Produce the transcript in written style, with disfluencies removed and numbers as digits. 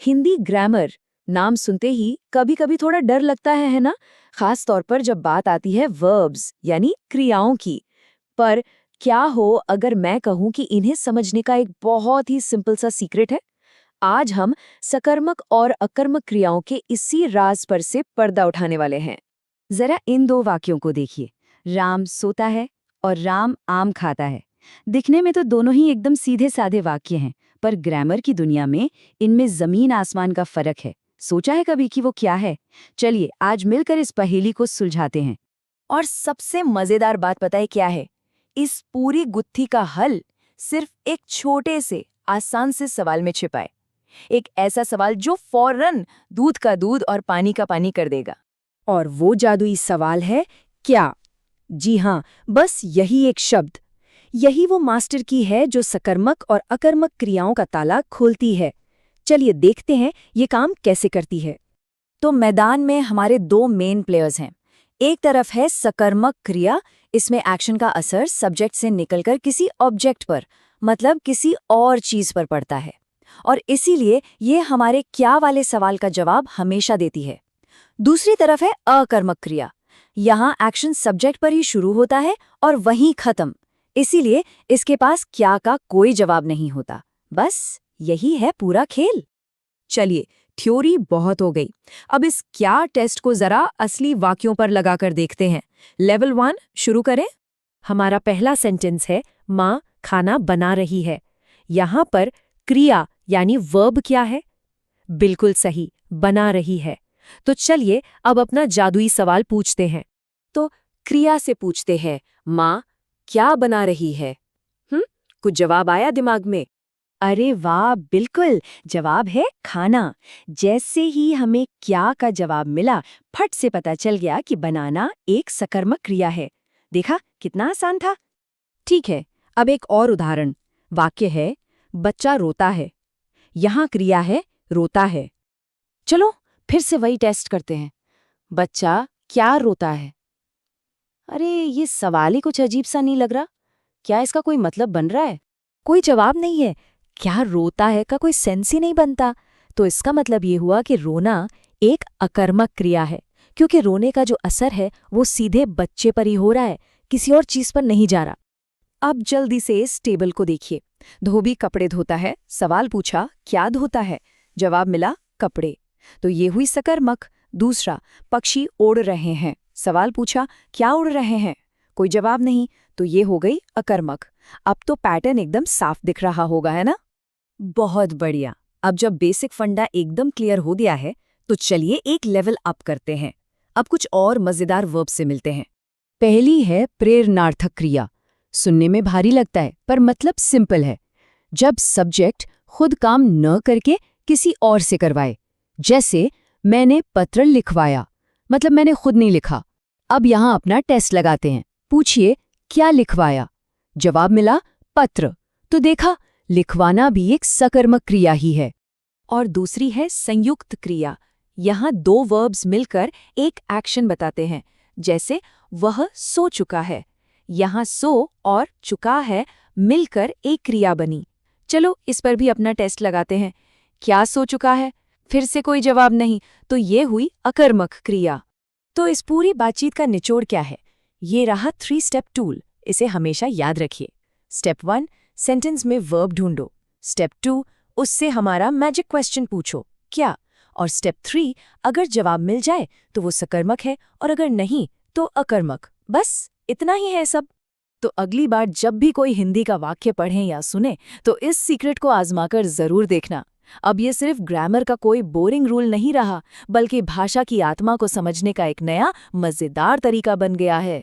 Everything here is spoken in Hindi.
हिंदी ग्रामर नाम सुनते ही कभी-कभी थोड़ा डर लगता है ना? खास तौर पर जब बात आती है वर्ब्स यानी क्रियाओं की। पर क्या हो अगर मैं कहूँ कि इन्हें समझने का एक बहुत ही सिंपल सा सीक्रेट है? आज हम सकर्मक और अकर्मक क्रियाओं के इसी राज पर से पर्दा उठाने वाले हैं। जरा इन दो वाक्यों को देखिए। राम सोता है और राम आम खाता है। दिखने में तो दोनों ही एकदम सीधे साधे वाक्य हैं, पर ग्रामर की दुनिया में इनमें जमीन आसमान का फर्क है। सोचा है कभी कि वो क्या है? चलिए आज मिलकर इस पहेली को सुलझाते हैं। और सबसे मजेदार बात पता है क्या है? इस पूरी गुत्थी का हल सिर्फ एक छोटे से आसान से सवाल में छिपा है। एक ऐसा सवाल जो फौरन दूध का दूध और पानी का पानी कर देगा। और वो जादुई सवाल है क्या। जी हाँ, बस यही एक शब्द, यही वो मास्टर की है जो सकर्मक और अकर्मक क्रियाओं का ताला खोलती है। चलिए देखते हैं ये काम कैसे करती है। तो मैदान में हमारे दो मेन प्लेयर्स हैं। एक तरफ है सकर्मक क्रिया, इसमें एक्शन का असर सब्जेक्ट से निकलकर किसी ऑब्जेक्ट पर, मतलब किसी और चीज पर पड़ता है, और इसीलिए ये हमारे क्या वाले सवाल का जवाब हमेशा देती है। दूसरी तरफ है अकर्मक क्रिया, यहाँ एक्शन सब्जेक्ट पर ही शुरू होता है और वहीं खत्म, इसीलिए इसके पास क्या का कोई जवाब नहीं होता। बस यही है पूरा खेल। चलिए, थ्योरी बहुत हो गई, अब इस क्या टेस्ट को जरा असली वाक्यों पर लगाकर देखते हैं। लेवल 1 शुरू करें। हमारा पहला सेंटेंस है माँ खाना बना रही है। यहाँ पर क्रिया यानी वर्ब क्या है? बिल्कुल सही, बना रही है। तो चलिए अब अपना जादुई सवाल पूछते हैं। तो क्रिया से पूछते हैं, माँ क्या बना रही है? कुछ जवाब आया दिमाग में? अरे वाह, बिल्कुल, जवाब है खाना। जैसे ही हमें क्या का जवाब मिला, फट से पता चल गया कि बनाना एक सकर्मक क्रिया है। देखा कितना आसान था। ठीक है, अब एक और उदाहरण। वाक्य है बच्चा रोता है। यहाँ क्रिया है रोता है। चलो फिर से वही टेस्ट करते हैं। बच्चा क्या रोता है? अरे ये सवाल ही कुछ अजीब सा नहीं लग रहा? क्या इसका कोई मतलब बन रहा है? कोई जवाब नहीं है। क्या रोता है का कोई सेंस ही नहीं बनता। तो इसका मतलब ये हुआ कि रोना एक अकर्मक क्रिया है, क्योंकि रोने का जो असर है वो सीधे बच्चे पर ही हो रहा है, किसी और चीज पर नहीं जा रहा। अब जल्दी से इस टेबल को देखिए। धोबी कपड़े धोता है, सवाल पूछा क्या धोता है, जवाब मिला कपड़े, तो ये हुई सकर्मक। दूसरा, पक्षी उड़ रहे हैं, सवाल पूछा क्या उड़ रहे हैं, कोई जवाब नहीं, तो ये हो गई अकर्मक। अब तो पैटर्न एकदम साफ दिख रहा होगा, है ना? बहुत बढ़िया। अब जब बेसिक फंडा एकदम क्लियर हो गया है, तो चलिए एक लेवल अप करते हैं। अब कुछ और मजेदार वर्ब से मिलते हैं। पहली है प्रेरणार्थक क्रिया। सुनने में भारी लगता है पर मतलब सिंपल है। जब सब्जेक्ट खुद काम न करके किसी और से करवाए, जैसे मैंने पत्र लिखवाया, मतलब मैंने खुद नहीं लिखा। अब यहाँ अपना टेस्ट लगाते हैं। पूछिए क्या लिखवाया, जवाब मिला पत्र, तो देखा लिखवाना भी एक सकर्मक क्रिया ही है। और दूसरी है संयुक्त क्रिया। यहाँ दो वर्ब्स मिलकर एक एक्शन बताते हैं, जैसे वह सो चुका है। यहाँ सो और चुका है मिलकर एक क्रिया बनी। चलो इस पर भी अपना टेस्ट लगाते हैं। क्या सो चुका है, फिर से कोई जवाब नहीं, तो ये हुई अकर्मक क्रिया। तो इस पूरी बातचीत का निचोड़ क्या है? ये रहा 3 स्टेप टूल, इसे हमेशा याद रखिए। स्टेप 1 सेंटेंस में वर्ब ढूंढो। स्टेप 2 उससे हमारा मैजिक क्वेश्चन पूछो क्या, और स्टेप 3 अगर जवाब मिल जाए तो वो सकर्मक है और अगर नहीं तो अकर्मक। बस इतना ही है सब। तो अगली बार जब भी कोई हिंदी का वाक्य पढ़ें या सुने तो इस सीक्रेट को आजमाकर जरूर देखना। अब ये सिर्फ ग्रामर का कोई बोरिंग रूल नहीं रहा, बल्कि भाषा की आत्मा को समझने का एक नया मजेदार तरीका बन गया है।